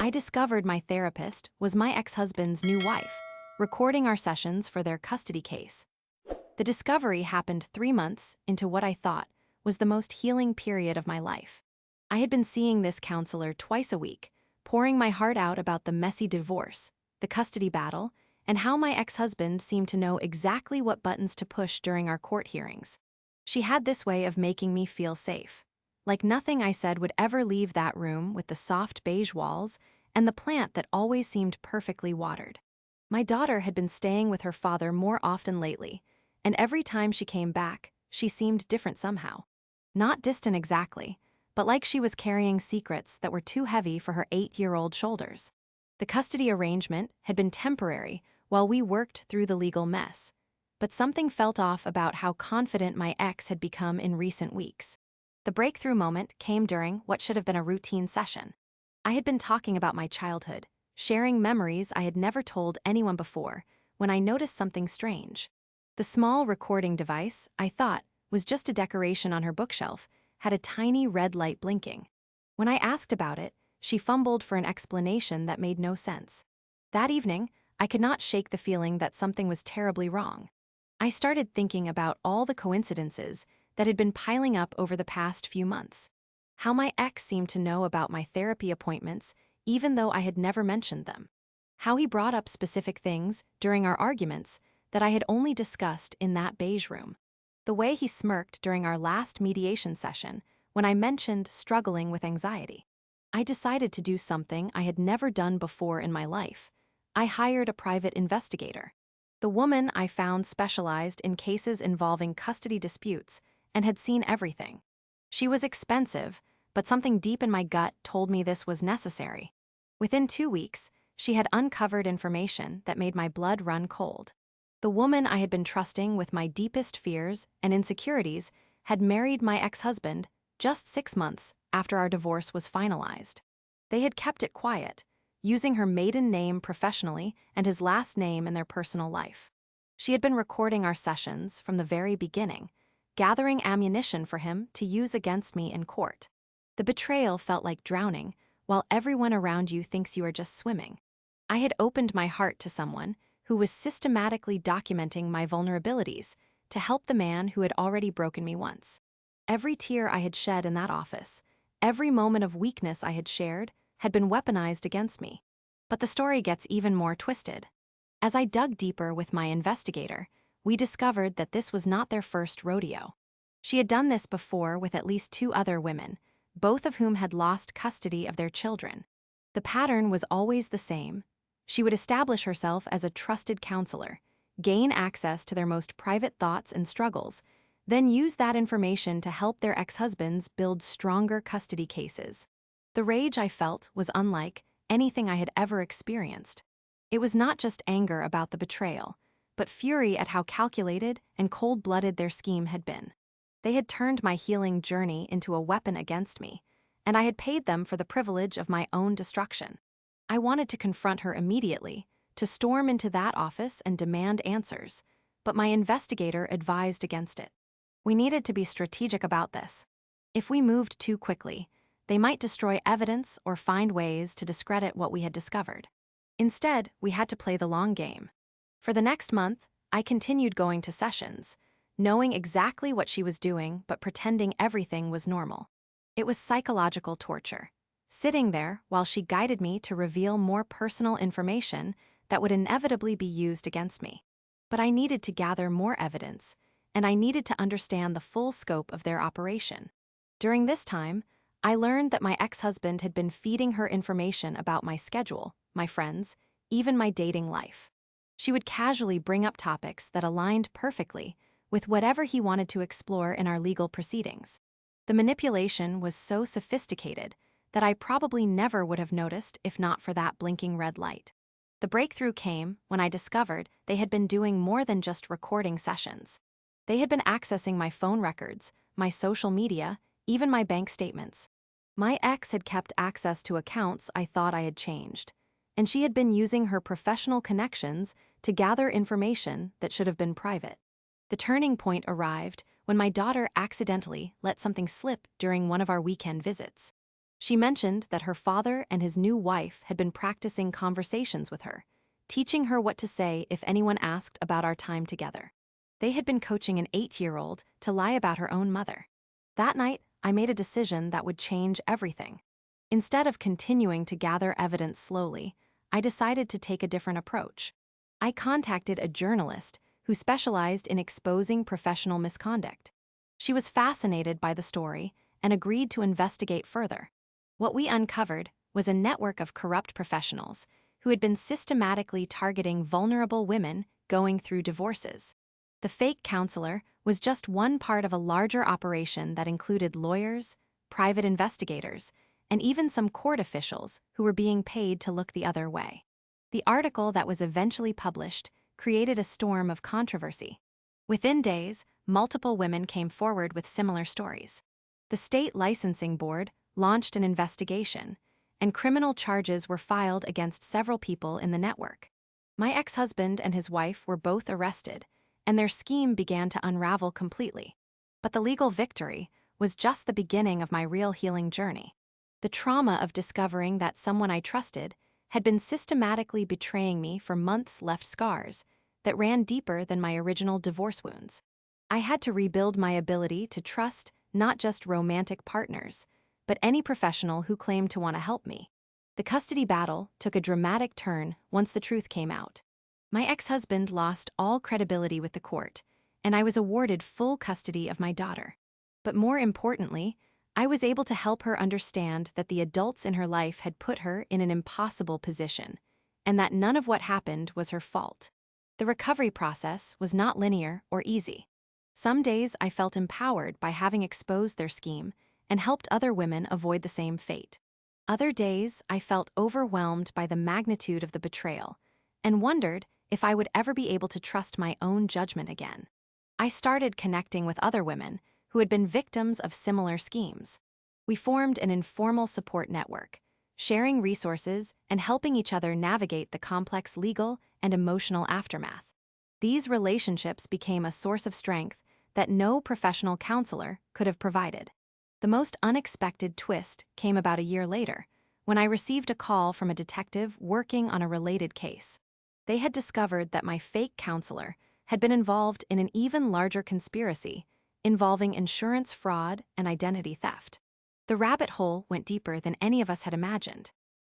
I discovered my therapist was my ex-husband's new wife, recording our sessions for their custody case. The discovery happened 3 months into what I thought was the most healing period of my life. I had been seeing this counselor twice a week, pouring my heart out about the messy divorce, the custody battle, and how my ex-husband seemed to know exactly what buttons to push during our court hearings. She had this way of making me feel safe. Like nothing I said would ever leave that room with the soft beige walls and the plant that always seemed perfectly watered. My daughter had been staying with her father more often lately, and every time she came back, she seemed different somehow. Not distant exactly, but like she was carrying secrets that were too heavy for her 8-year-old shoulders. The custody arrangement had been temporary while we worked through the legal mess, but something felt off about how confident my ex had become in recent weeks. The breakthrough moment came during what should have been a routine session. I had been talking about my childhood, sharing memories I had never told anyone before, when I noticed something strange. The small recording device, I thought, was just a decoration on her bookshelf, had a tiny red light blinking. When I asked about it, she fumbled for an explanation that made no sense. That evening, I could not shake the feeling that something was terribly wrong. I started thinking about all the coincidences that had been piling up over the past few months. How my ex seemed to know about my therapy appointments even though I had never mentioned them. How he brought up specific things during our arguments that I had only discussed in that beige room. The way he smirked during our last mediation session when I mentioned struggling with anxiety. I decided to do something I had never done before in my life. I hired a private investigator. The woman I found specialized in cases involving custody disputes and had seen everything. She was expensive, but something deep in my gut told me this was necessary. Within 2 weeks, she had uncovered information that made my blood run cold. The woman I had been trusting with my deepest fears and insecurities had married my ex-husband just 6 months after our divorce was finalized. They had kept it quiet, using her maiden name professionally and his last name in their personal life. She had been recording our sessions from the very beginning, gathering ammunition for him to use against me in court. The betrayal felt like drowning, while everyone around you thinks you are just swimming. I had opened my heart to someone who was systematically documenting my vulnerabilities to help the man who had already broken me once. Every tear I had shed in that office, every moment of weakness I had shared, had been weaponized against me. But the story gets even more twisted. As I dug deeper with my investigator, we discovered that this was not their first rodeo. She had done this before with at least 2 other women, both of whom had lost custody of their children. The pattern was always the same. She would establish herself as a trusted counselor, gain access to their most private thoughts and struggles, then use that information to help their ex-husbands build stronger custody cases. The rage I felt was unlike anything I had ever experienced. It was not just anger about the betrayal, but fury at how calculated and cold-blooded their scheme had been. They had turned my healing journey into a weapon against me, and I had paid them for the privilege of my own destruction. I wanted to confront her immediately, to storm into that office and demand answers, but my investigator advised against it. We needed to be strategic about this. If we moved too quickly, they might destroy evidence or find ways to discredit what we had discovered. Instead, we had to play the long game. For the next month, I continued going to sessions, knowing exactly what she was doing but pretending everything was normal. It was psychological torture, sitting there while she guided me to reveal more personal information that would inevitably be used against me. But I needed to gather more evidence, and I needed to understand the full scope of their operation. During this time, I learned that my ex-husband had been feeding her information about my schedule, my friends, even my dating life. She would casually bring up topics that aligned perfectly with whatever he wanted to explore in our legal proceedings. The manipulation was so sophisticated that I probably never would have noticed if not for that blinking red light. The breakthrough came when I discovered they had been doing more than just recording sessions. They had been accessing my phone records, my social media, even my bank statements. My ex had kept access to accounts I thought I had changed, and she had been using her professional connections to gather information that should have been private. The turning point arrived when my daughter accidentally let something slip during one of our weekend visits. She mentioned that her father and his new wife had been practicing conversations with her, teaching her what to say if anyone asked about our time together. They had been coaching an 8-year-old to lie about her own mother. That night, I made a decision that would change everything. Instead of continuing to gather evidence slowly, I decided to take a different approach. I contacted a journalist who specialized in exposing professional misconduct. She was fascinated by the story and agreed to investigate further. What we uncovered was a network of corrupt professionals who had been systematically targeting vulnerable women going through divorces. The fake counselor was just one part of a larger operation that included lawyers, private investigators, and even some court officials who were being paid to look the other way. The article that was eventually published created a storm of controversy. Within days, multiple women came forward with similar stories. The state licensing board launched an investigation, and criminal charges were filed against several people in the network. My ex-husband and his wife were both arrested, and their scheme began to unravel completely. But the legal victory was just the beginning of my real healing journey. The trauma of discovering that someone I trusted had been systematically betraying me for months left scars that ran deeper than my original divorce wounds. I had to rebuild my ability to trust not just romantic partners, but any professional who claimed to want to help me. The custody battle took a dramatic turn once the truth came out. My ex-husband lost all credibility with the court, and I was awarded full custody of my daughter. But more importantly, I was able to help her understand that the adults in her life had put her in an impossible position, and that none of what happened was her fault. The recovery process was not linear or easy. Some days I felt empowered by having exposed their scheme and helped other women avoid the same fate. Other days I felt overwhelmed by the magnitude of the betrayal and wondered if I would ever be able to trust my own judgment again. I started connecting with other women who had been victims of similar schemes. We formed an informal support network, sharing resources and helping each other navigate the complex legal and emotional aftermath. These relationships became a source of strength that no professional counselor could have provided. The most unexpected twist came about a year later, when I received a call from a detective working on a related case. They had discovered that my fake counselor had been involved in an even larger conspiracy involving insurance fraud and identity theft. The rabbit hole went deeper than any of us had imagined.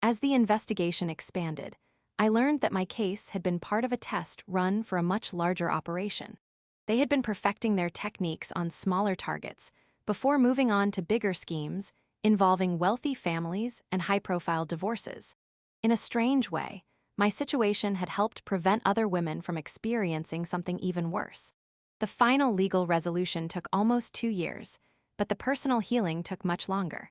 As the investigation expanded, I learned that my case had been part of a test run for a much larger operation. They had been perfecting their techniques on smaller targets before moving on to bigger schemes involving wealthy families and high-profile divorces. In a strange way, my situation had helped prevent other women from experiencing something even worse. The final legal resolution took almost 2 years, but the personal healing took much longer.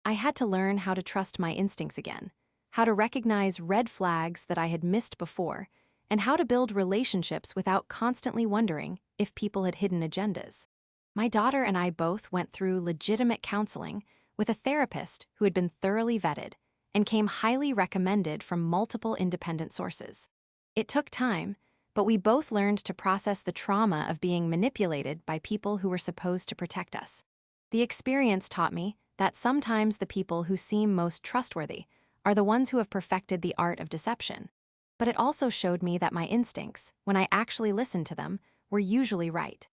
I had to learn how to trust my instincts again, how to recognize red flags that I had missed before, and how to build relationships without constantly wondering if people had hidden agendas. My daughter and I both went through legitimate counseling with a therapist who had been thoroughly vetted and came highly recommended from multiple independent sources. It took time, but we both learned to process the trauma of being manipulated by people who were supposed to protect us. The experience taught me that sometimes the people who seem most trustworthy are the ones who have perfected the art of deception. But it also showed me that my instincts, when I actually listened to them, were usually right.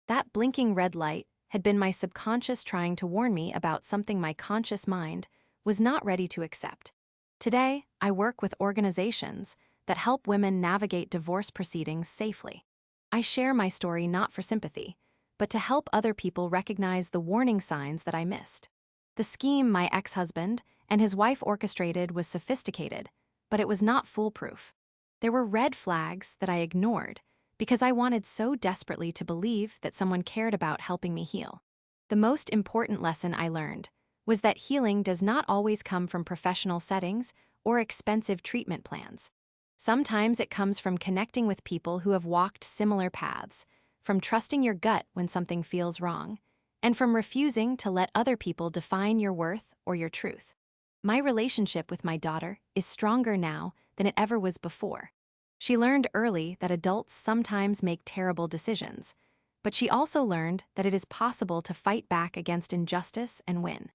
That blinking red light had been my subconscious trying to warn me about something my conscious mind was not ready to accept. Today, I work with organizations that help women navigate divorce proceedings safely. I share my story not for sympathy, but to help other people recognize the warning signs that I missed. The scheme my ex-husband and his wife orchestrated was sophisticated, but it was not foolproof. There were red flags that I ignored because I wanted so desperately to believe that someone cared about helping me heal. The most important lesson I learned was that healing does not always come from professional settings or expensive treatment plans. Sometimes it comes from connecting with people who have walked similar paths, from trusting your gut when something feels wrong, and from refusing to let other people define your worth or your truth. My relationship with my daughter is stronger now than it ever was before. She learned early that adults sometimes make terrible decisions, but she also learned that it is possible to fight back against injustice and win.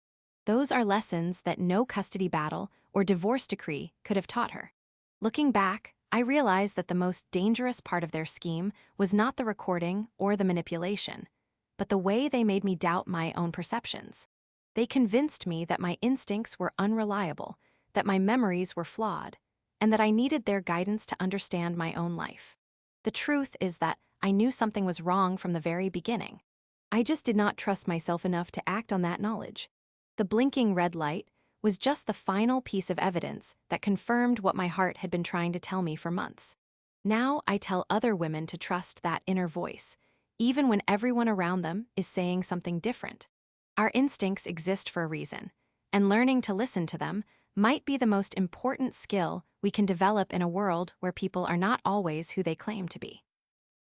Those are lessons that no custody battle or divorce decree could have taught her. Looking back, I realized that the most dangerous part of their scheme was not the recording or the manipulation, but the way they made me doubt my own perceptions. They convinced me that my instincts were unreliable, that my memories were flawed, and that I needed their guidance to understand my own life. The truth is that I knew something was wrong from the very beginning. I just did not trust myself enough to act on that knowledge. The blinking red light was just the final piece of evidence that confirmed what my heart had been trying to tell me for months. Now I tell other women to trust that inner voice, even when everyone around them is saying something different. Our instincts exist for a reason, and learning to listen to them might be the most important skill we can develop in a world where people are not always who they claim to be.